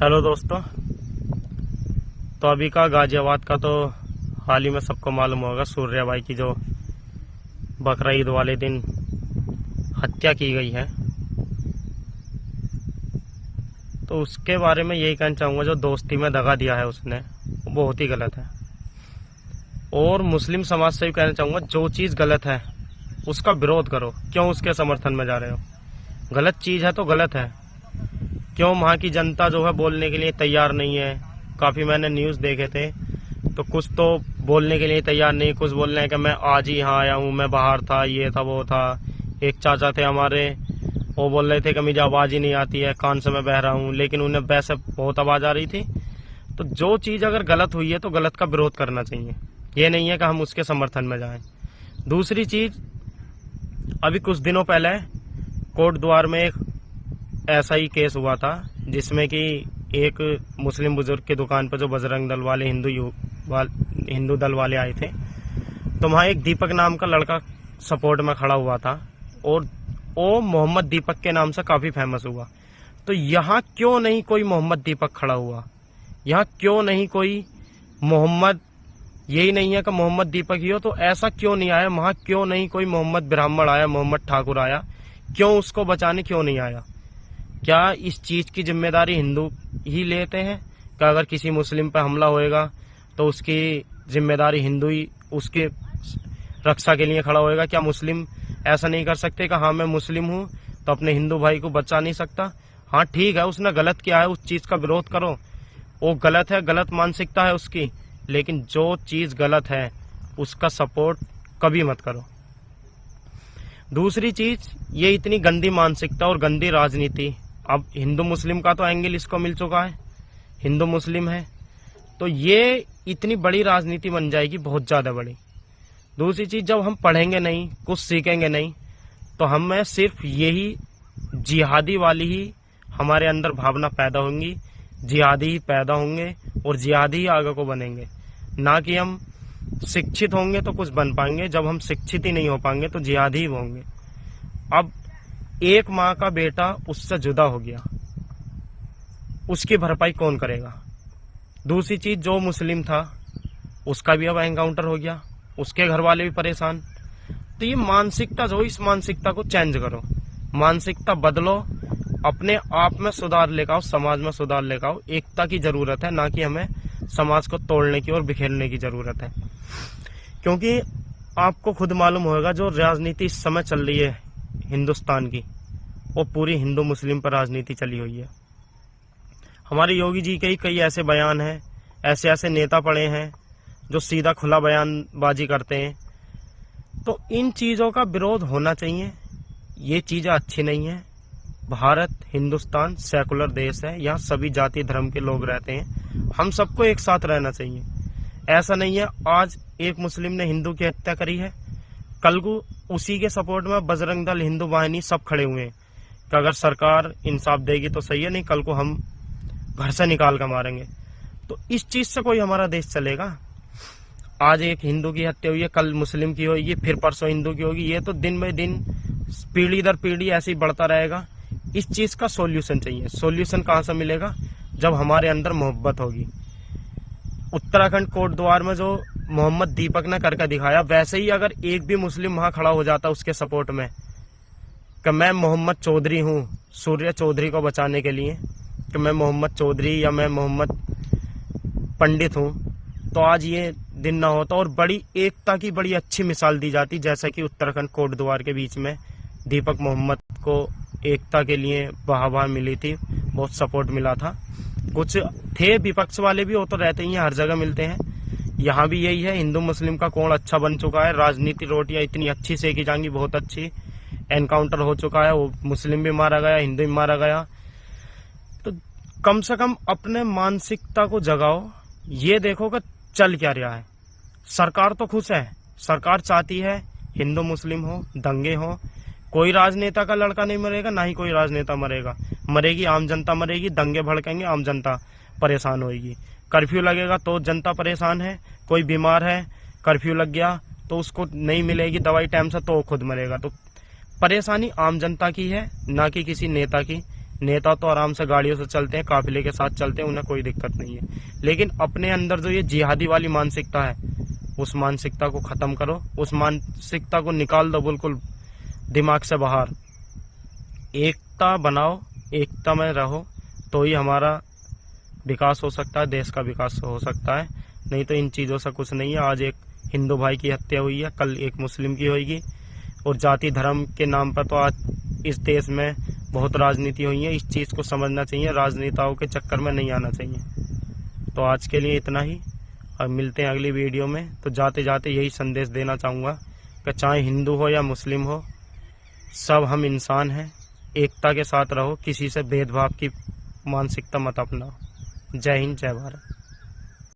Hello दोस्तों। तो अभी का गाजियाबाद का तो हाल ही में सबको मालूम होगा, सूर्या भाई की जो बकरा ईद वाले दिन हत्या की गई है। तो उसके बारे में यही कहना चाहूँगा, जो दोस्ती में दगा दिया है उसने, वो बहुत ही गलत है। और मुस्लिम समाज से भी कहना चाहूँगा, जो चीज़ गलत है उसका विरोध करो, क्यों उसके समर्थन में जा रहे हो? गलत चीज़ है तो गलत है। क्यों वहाँ की जनता जो है बोलने के लिए तैयार नहीं है? काफ़ी मैंने न्यूज़ देखे थे, तो कुछ तो बोलने के लिए तैयार नहीं, कुछ बोल रहे हैं कि मैं आज ही यहाँ आया हूँ, मैं बाहर था, ये था वो था। एक चाचा थे हमारे, वो बोल रहे थे कि मुझे आवाज़ ही नहीं आती है, कान से मैं बह रहा हूँ, लेकिन उन्हें वैसे बहुत आवाज़ आ रही थी। तो जो चीज़ अगर गलत हुई है तो गलत का विरोध करना चाहिए, ये नहीं है कि हम उसके समर्थन में जाएं। दूसरी चीज़, अभी कुछ दिनों पहले कोट द्वार में एक ऐसा ही केस हुआ था, जिसमें कि एक मुस्लिम बुजुर्ग की दुकान पर जो बजरंग दल वाले हिंदू दल वाले आए थे, तो वहाँ एक दीपक नाम का लड़का सपोर्ट में खड़ा हुआ था, और वो मोहम्मद दीपक के नाम से काफ़ी फेमस हुआ। तो यहाँ क्यों नहीं कोई मोहम्मद दीपक खड़ा हुआ? यहाँ क्यों नहीं कोई मोहम्मद, यही नहीं है कि मोहम्मद दीपक ही हो, तो ऐसा क्यों नहीं आया? वहाँ क्यों नहीं कोई मोहम्मद ब्राह्मण आया, मोहम्मद ठाकुर आया? क्यों उसको बचाने क्यों नहीं आया? क्या इस चीज़ की जिम्मेदारी हिंदू ही लेते हैं कि अगर किसी मुस्लिम पर हमला होएगा तो उसकी जिम्मेदारी हिंदू ही उसके रक्षा के लिए खड़ा होएगा? क्या मुस्लिम ऐसा नहीं कर सकते कि हाँ मैं मुस्लिम हूँ तो अपने हिंदू भाई को बचा नहीं सकता? हाँ ठीक है, उसने गलत किया है, उस चीज़ का विरोध करो, वो गलत है, गलत मानसिकता है उसकी, लेकिन जो चीज़ गलत है उसका सपोर्ट कभी मत करो। दूसरी चीज़, ये इतनी गंदी मानसिकता और गंदी राजनीति, अब हिंदू मुस्लिम का तो एंगल इसको मिल चुका है, हिंदू मुस्लिम है, तो ये इतनी बड़ी राजनीति बन जाएगी, बहुत ज़्यादा बड़ी। दूसरी चीज़, जब हम पढ़ेंगे नहीं, कुछ सीखेंगे नहीं, तो हमें सिर्फ यही जिहादी वाली ही हमारे अंदर भावना पैदा होंगी, जिहादी ही पैदा होंगे और जिहादी ही आगे को बनेंगे, ना कि हम शिक्षित होंगे तो कुछ बन पाएंगे। जब हम शिक्षित ही नहीं हो पाएंगे तो जिहादी ही होंगे। अब एक माँ का बेटा उससे जुदा हो गया, उसकी भरपाई कौन करेगा? दूसरी चीज, जो मुस्लिम था उसका भी अब एनकाउंटर हो गया, उसके घर वाले भी परेशान। तो ये मानसिकता जो, इस मानसिकता को चेंज करो, मानसिकता बदलो, अपने आप में सुधार लेकर आओ, समाज में सुधार लेकर आओ। एकता की जरूरत है, ना कि हमें समाज को तोड़ने की और बिखेरने की जरूरत है। क्योंकि आपको खुद मालूम होगा, जो राजनीति इस समय चल रही है हिंदुस्तान की, वो पूरी हिंदू मुस्लिम पर राजनीति चली हुई है। हमारे योगी जी के ही कई ऐसे बयान हैं, ऐसे ऐसे नेता पड़े हैं जो सीधा खुला बयानबाजी करते हैं। तो इन चीज़ों का विरोध होना चाहिए, ये चीज़ें अच्छी नहीं है। भारत, हिंदुस्तान सेकुलर देश है, यहाँ सभी जाति धर्म के लोग रहते हैं, हम सबको एक साथ रहना चाहिए। ऐसा नहीं है आज एक मुस्लिम ने हिंदू की हत्या करी है, कल को उसी के सपोर्ट में बजरंग दल, हिंदू वाहिनी सब खड़े हुए हैं कि अगर सरकार इंसाफ देगी तो सही है, नहीं कल को हम घर से निकाल कर मारेंगे। तो इस चीज से कोई हमारा देश चलेगा? आज एक हिंदू की हत्या हुई है, कल मुस्लिम की होगी, फिर परसों हिंदू की होगी, ये तो दिन ब दिन पीढ़ी दर पीढ़ी ऐसे ही बढ़ता रहेगा। इस चीज का सॉल्यूशन चाहिए। सॉल्यूशन कहाँ से मिलेगा? जब हमारे अंदर मोहब्बत होगी। उत्तराखंड कोट द्वार में जो मोहम्मद दीपक ने करके दिखाया, वैसे ही अगर एक भी मुस्लिम वहां खड़ा हो जाता उसके सपोर्ट में कि मैं मोहम्मद चौधरी हूँ, सूर्य चौधरी को बचाने के लिए, कि मैं मोहम्मद चौधरी या मैं मोहम्मद पंडित हूँ, तो आज ये दिन ना होता और बड़ी एकता की बड़ी अच्छी मिसाल दी जाती, जैसा कि उत्तराखंड कोट द्वार के बीच में दीपक मोहम्मद को एकता के लिए वाहवाही मिली थी, बहुत सपोर्ट मिला था। कुछ थे विपक्ष वाले भी, वो तो रहते ही हैं, हर जगह मिलते हैं। यहाँ भी यही है, हिंदू मुस्लिम का कोण अच्छा बन चुका है, राजनीति रोटियां इतनी अच्छी सेकी जाएंगी, बहुत अच्छी। एनकाउंटर हो चुका है, वो मुस्लिम भी मारा गया, हिंदू भी मारा गया। तो कम से कम अपने मानसिकता को जगाओ, ये देखो कि चल क्या रहा है। सरकार तो खुश है, सरकार चाहती है हिंदू मुस्लिम हो, दंगे हो, कोई राजनेता का लड़का नहीं मरेगा, ना ही कोई राजनेता मरेगा, मरेगी आम जनता मरेगी, दंगे भड़केंगे, आम जनता परेशान होगी। कर्फ्यू लगेगा तो जनता परेशान है, कोई बीमार है, कर्फ्यू लग गया तो उसको नहीं मिलेगी दवाई टाइम से, तो वो खुद मरेगा। तो परेशानी आम जनता की है, ना कि किसी नेता की। नेता तो आराम से गाड़ियों से चलते हैं, काफिले के साथ चलते हैं, उन्हें कोई दिक्कत नहीं है। लेकिन अपने अंदर जो ये जिहादी वाली मानसिकता है, उस मानसिकता को खत्म करो, उस मानसिकता को निकाल दो बिल्कुल दिमाग से बाहर। एकता बनाओ, एकता में रहो, तो ही हमारा विकास हो सकता है, देश का विकास हो सकता है। नहीं तो इन चीज़ों से कुछ नहीं है। आज एक हिंदू भाई की हत्या हुई है, कल एक मुस्लिम की होगी, और जाति धर्म के नाम पर तो आज इस देश में बहुत राजनीति हुई है। इस चीज़ को समझना चाहिए, राजनेताओं के चक्कर में नहीं आना चाहिए। तो आज के लिए इतना ही, और मिलते हैं अगली वीडियो में। तो जाते जाते यही संदेश देना चाहूँगा कि चाहे हिंदू हो या मुस्लिम हो, सब हम इंसान हैं। एकता के साथ रहो, किसी से भेदभाव की मानसिकता मत अपनाओ। जय हिंद, जय भारत।